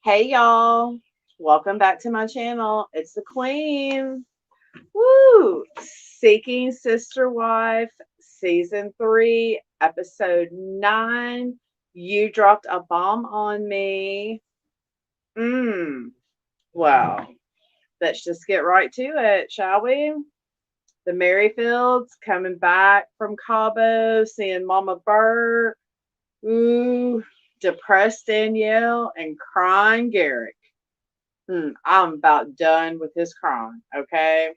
Hey y'all, welcome back to my channel. It's the Queen. Woo! Seeking Sister Wife, Season 3, Episode 9. You dropped a bomb on me. Well, let's just get right to it, shall we? The Merrifields coming back from Cabo, seeing Mama Bert. Ooh, depressed Danielle and crying Garrett. I'm about done with his crying. Okay.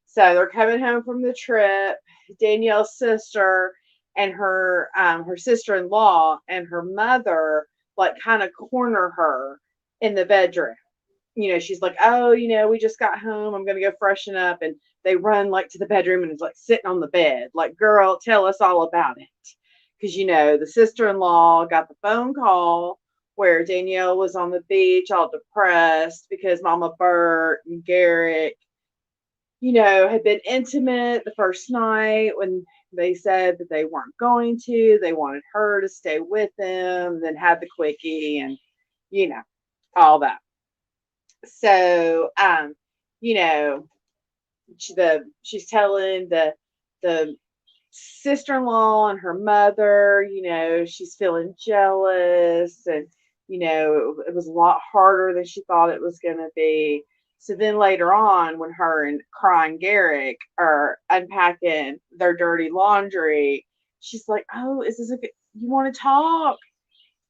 So they're coming home from the trip. Danielle's sister and her sister in law and her mother like kind of corner her in the bedroom. She's like, oh, we just got home. I'm gonna go freshen up, and they run like to the bedroom and it's like sitting on the bed. Like, girl, tell us all about it. Because the sister-in-law got the phone call where Danielle was on the beach all depressed because Mama Bert and Garrett, had been intimate the first night when they said that they weren't going to. They wanted her to stay with them, then have the quickie and, you know, all that. So, you know, she's telling the sister-in-law and her mother, she's feeling jealous, and it was a lot harder than she thought it was going to be. So then later on, when her and crying Garrick are unpacking their dirty laundry, she's like, oh, is this a good, you want to talk?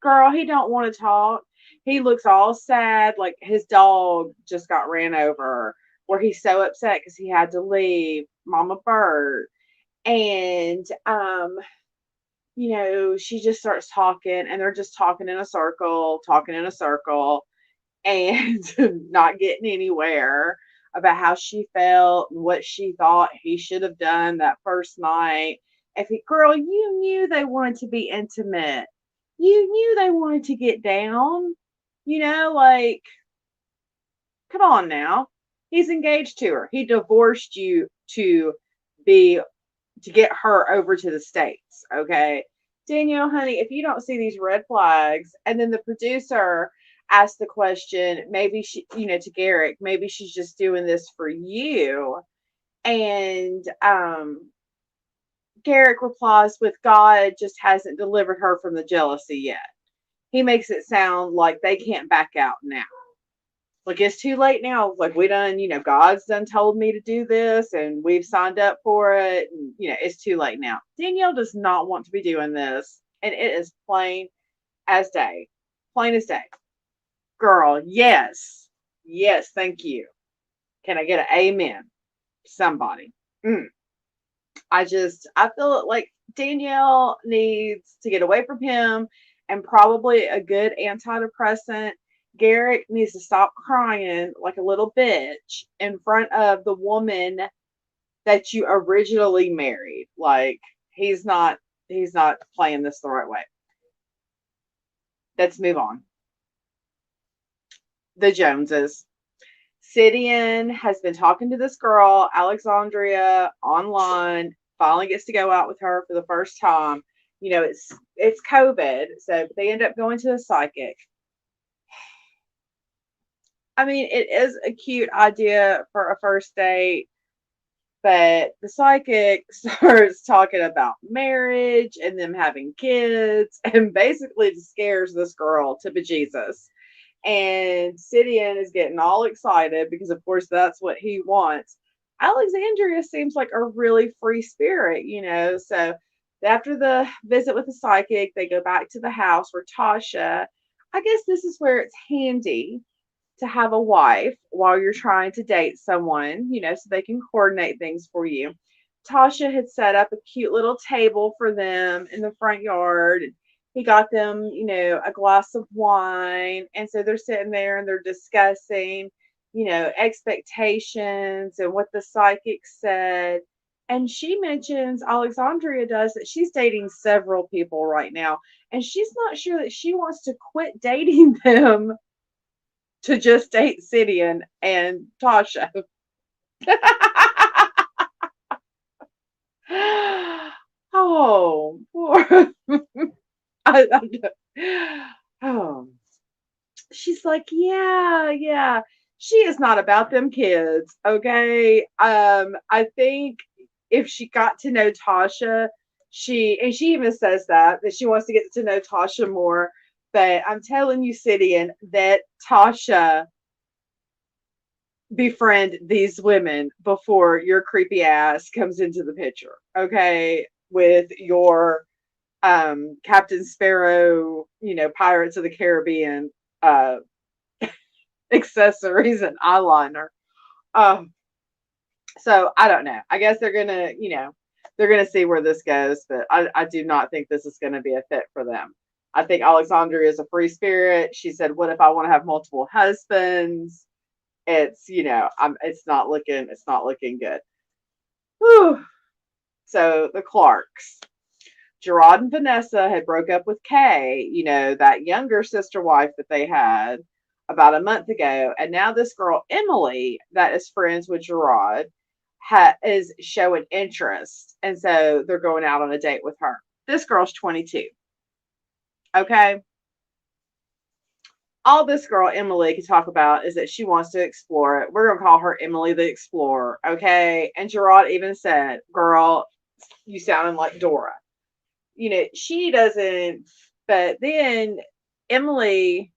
Girl, he don't want to talk. He looks all sad, like his dog just got ran over, where he's so upset because he had to leave Mama Bird. And she just starts talking, and they're just talking in a circle, and not getting anywhere about how she felt and what she thought he should have done that first night. Girl, you knew they wanted to be intimate. You knew they wanted to get down. Like, come on now. He's engaged to her. He divorced you be to get her over to the States. Okay. Danielle, honey, if you don't see these red flags, and then the producer asked the question, maybe she, to Garrick, maybe she's just doing this for you. And Garrick replies with, God just hasn't delivered her from the jealousy yet. He makes it sound like they can't back out now. Like, it's too late now. Like, we done, God's done told me to do this, and we've signed up for it. And, it's too late now. Danielle does not want to be doing this. And it is plain as day. Plain as day. Girl, yes. Yes, thank you. Can I get an amen? Somebody. Mm. I feel like Danielle needs to get away from him, and probably a good antidepressant. Garrett needs to stop crying like a little bitch in front of the woman that you originally married. Like, he's not playing this the right way. Let's move on. The Joneses. Sidian has been talking to this girl, Alexandria, online. Finally gets to go out with her for the first time. It's COVID, so they end up going to a psychic. I mean, it is a cute idea for a first date, but the psychic starts talking about marriage and them having kids, and basically just scares this girl to bejesus. And Sidian is getting all excited because, of course, that's what he wants. Alexandria seems like a really free spirit. So after the visit with the psychic, they go back to the house where Tasha, I guess this is where it's handy to have a wife while you're trying to date someone, so they can coordinate things for you. Tasha had set up a cute little table for them in the front yard. He got them, a glass of wine. And so they're sitting there and they're discussing, expectations and what the psychic said. And she mentions, Alexandria does, that she's dating several people right now. And she's not sure that she wants to quit dating them to just date Sidian and Tasha. Oh, poor. I, I, oh. she's like, yeah, yeah. She is not about them kids, okay? I think if she got to know Tasha, she even says that she wants to get to know Tasha more. But I'm telling you, Sidian, that Tasha befriend these women before your creepy ass comes into the picture, okay? With your Captain Sparrow, Pirates of the Caribbean uh accessories and eyeliner. Um, so I don't know. I guess they're gonna see where this goes, but I do not think this is gonna be a fit for them. I think Alexandria is a free spirit. She said, "What if I want to have multiple husbands?" It's not looking good. Whew. So the Clarks, Gerard and Vanessa had broke up with Kay, that younger sister wife that they had about a month ago. And now this girl, Emily, that is friends with Gerard, is showing interest. And so they're going out on a date with her. This girl's 22. Okay. All this girl, Emily, can talk about is that she wants to explore it. We're going to call her Emily the Explorer. Okay. And Gerard even said, girl, you sounding like Dora. She doesn't, but then Emily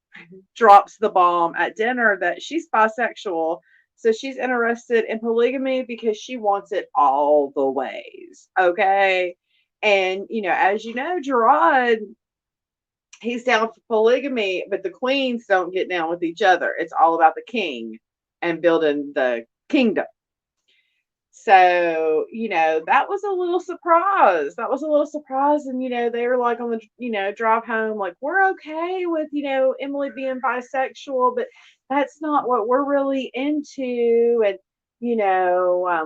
drops the bomb at dinner that she's bisexual. So she's interested in polygamy because she wants it all the ways. Okay. And, as you know, Gerard, he's down for polygamy, but the queens don't get down with each other. It's all about the king and building the kingdom. So, that was a little surprise. That was a little surprise. And, they were like on the, drive home, like, we're okay with, Emily being bisexual, but that's not what we're really into. And,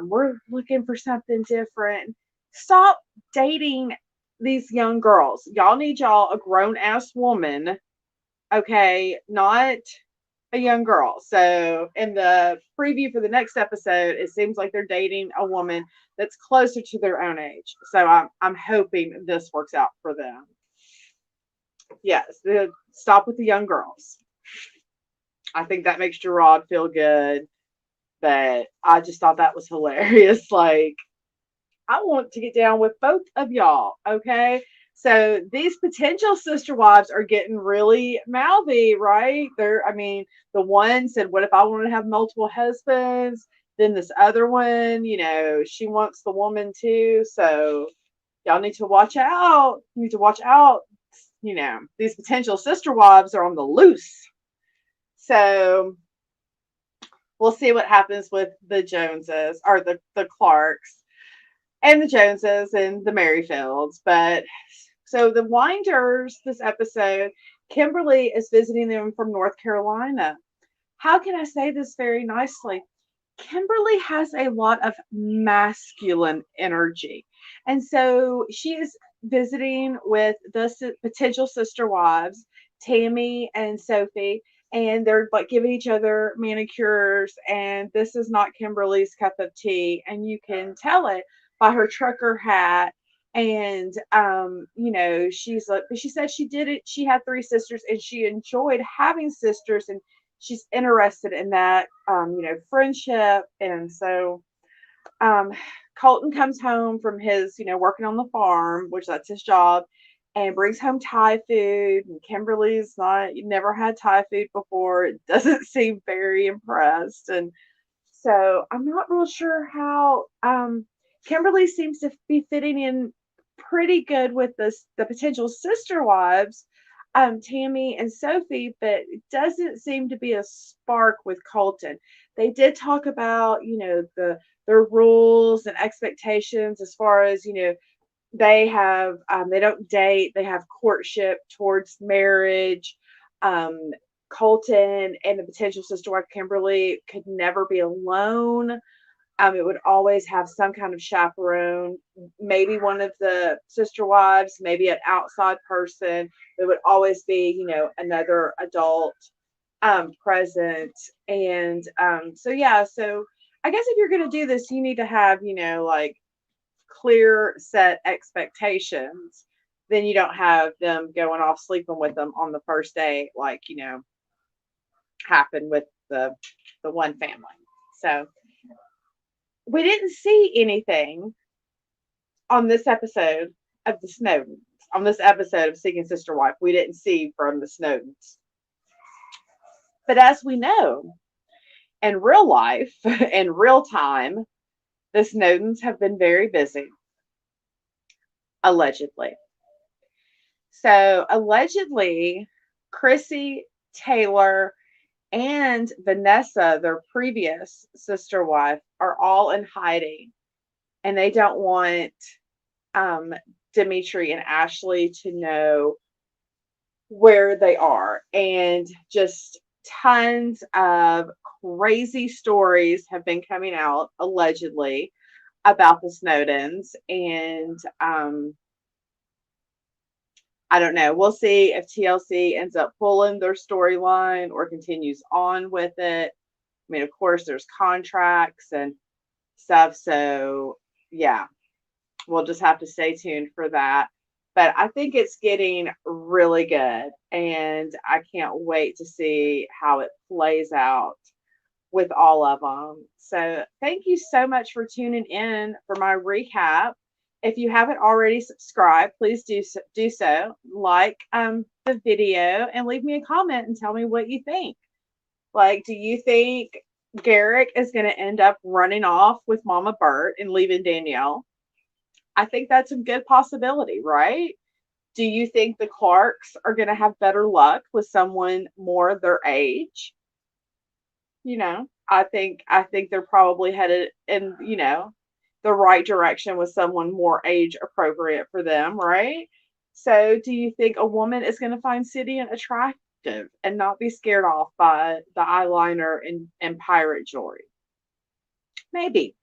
we're looking for something different. Stop dating these young girls. Y'all need y'all a grown ass woman. Okay. Not a young girl. So in the preview for the next episode, it seems like they're dating a woman that's closer to their own age. So I'm hoping this works out for them. Yes, stop with the young girls. I think that makes Gerard feel good. But I just thought that was hilarious. Like, I want to get down with both of y'all. Okay. So these potential sister wives are getting really mouthy, right? The one said, what if I want to have multiple husbands? Then this other one, she wants the woman too. So y'all need to watch out. You need to watch out. These potential sister wives are on the loose. So we'll see what happens with the Joneses or the Clarks and the Joneses and the Merrifields. But so the Winders, this episode, Kimberly is visiting them from North Carolina. How can I say this very nicely? Kimberly has a lot of masculine energy. And so she is visiting with the potential sister wives, Tammy and Sophie, and they're like giving each other manicures. And this is not Kimberly's cup of tea. And you can tell it by her trucker hat. And she's like, but she said she did it. She had three sisters and she enjoyed having sisters, and she's interested in that, friendship. And so um, Colton comes home from his, working on the farm, which that's his job, and brings home Thai food. And Kimberly's never had Thai food before. It doesn't seem very impressed. And so I'm not real sure how Kimberly seems to be fitting in pretty good with the potential sister wives, Tammy and Sophie, but it doesn't seem to be a spark with Colton. They did talk about, their rules and expectations as far as, they have they don't date, they have courtship towards marriage. Um, Colton and the potential sister wife Kimberly could never be alone. It would always have some kind of chaperone, maybe one of the sister wives, maybe an outside person. There would always be, another adult present. And so, yeah, so I guess if you're going to do this, you need to have, like clear set expectations. Then you don't have them going off sleeping with them on the first day, like, happened with the one family. So we didn't see anything on this episode of the Snowdens. On this episode of Seeking Sister Wife, we didn't see from the Snowdens. But as we know, in real life, in real time, the Snowdens have been very busy, allegedly. So, allegedly, Chrissy, Taylor, and Vanessa, their previous sister wife, are all in hiding. And they don't want Dimitri and Ashley to know where they are. And just tons of crazy stories have been coming out, allegedly, about the Snowdens. And I don't know. We'll see if TLC ends up pulling their storyline or continues on with it. I mean, of course, there's contracts and stuff. So, yeah, we'll just have to stay tuned for that. But I think it's getting really good. And I can't wait to see how it plays out with all of them. So, thank you so much for tuning in for my recap. If you haven't already subscribed, please do so. Like the video and leave me a comment and tell me what you think. Like, do you think Garrick is going to end up running off with Mama Bert and leaving Danielle? I think that's a good possibility, right? Do you think the Clarks are going to have better luck with someone more their age? I think they're probably headed in, the right direction with someone more age appropriate for them, right? So, do you think a woman is going to find Sidian attractive and not be scared off by the eyeliner and pirate jewelry? Maybe.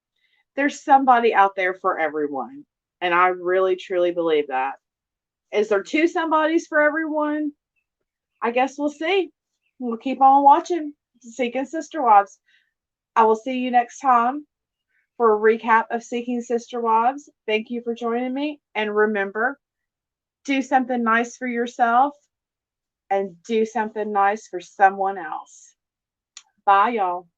There's somebody out there for everyone. And I really, truly believe that. Is there two somebodies for everyone? I guess we'll see. We'll keep on watching Seeking Sister Wives. I will see you next time for a recap of Seeking Sister Wives. Thank you for joining me. And remember, do something nice for yourself and do something nice for someone else. Bye, y'all.